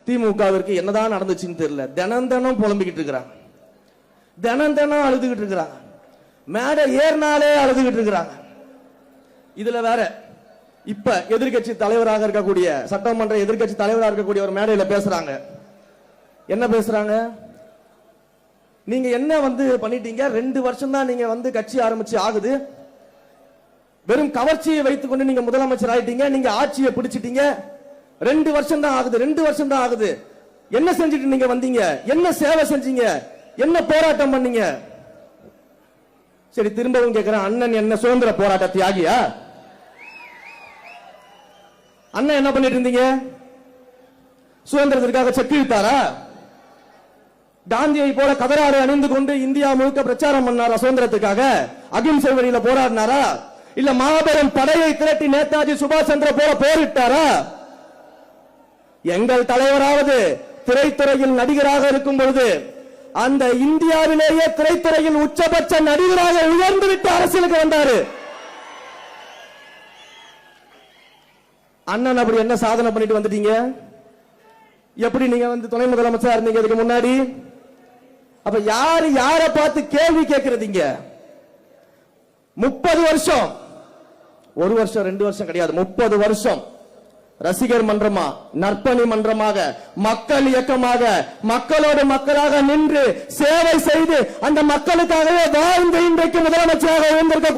திமுகவிற்கு என்னதான் நடந்துச்சுன்னு தெரியல. தினம் தினம் புலம்பிக்கிட்டு இருக்கிறாங்க, தினம் தினம் அழுதுகிட்டு இருக்கிறாங்க, மேடை ஏறினாலே அழுதுகிட்டு இருக்கிறாங்க. இதுல வேற இப்ப எதிர்கட்சி தலைவராக இருக்கக்கூடிய, சட்டமன்ற எதிர்கட்சி தலைவராக இருக்கக்கூடிய ஒரு மேடையில பேசுறாங்க. என்ன பேசுறாங்க? நீங்க என்ன பண்ணிட்டீங்க, 2 வருஷம் தான் நீங்க கட்சி ஆரம்பிச்சு ஆகுது, வெறும் கவர்ச்சியை வைத்துக் கொண்டு நீங்க முதலமைச்சர் ஆயிட்டீங்க, நீங்க ஆட்சியை பிடிச்சிட்டீங்க, 2 வருஷம் தான் ஆகுது, 2 வருஷம் தான் ஆகுது, என்ன செஞ்சுட்டு நீங்க வந்தீங்க, என்ன சேவை செஞ்சீங்க, என்ன போராட்டம் பண்ணீங்க? சரி, திரும்பவும் கேட்கிறேன், அண்ணன் என்ன சுதந்திர போராட்ட தியாகியா? அண்ணன் என்ன பண்ணிட்டு இருந்தீங்க? சுதந்திரத்திற்காக செக்கு இழுத்தாரா? காந்தியை போல கதராறு அணிந்து கொண்டு இந்தியா முழுக்க பிரச்சாரம் பண்ணாரா? சுதந்திரத்துக்காக அகிம்சை வழியில போராடினாரா? இல்ல மாபெரும் படையை திரட்டி நேதாஜி சுபாஷ் சந்திர போல போரிட்டாரா? எங்கள் தலைவராவது திரைத்துறையில் நடிகராக இருக்கும் பொழுது அந்த இந்தியாவிலேயே திரைத்துறையில் உச்சபட்ச நடிகராக உயர்ந்து விட்டு அரசியலுக்கு வந்தாரு. அண்ணன் அப்படி என்ன சாதனை பண்ணிட்டு வந்துட்டீங்க? எப்படி நீங்க துணை முதலமைச்சர் இருந்தீங்க இதுக்கு முன்னாடி? அப்ப யாரு யார பார்த்து கேள்வி கேட்கறதீங்க? 30 வருஷம், 1 வருஷம் 2 வருஷம் கிடையாது, 30 வருஷம் ரசிகர் மன்றமா, நற்பணி மன்றமாக, மக்கள் இயக்கமாக, மக்களோடு மக்களாக நின்று சேவை செய்து அந்த மக்களுக்காகவே வாழ்ந்து இன்றைக்கு முதலமைச்சராக இருந்திருக்க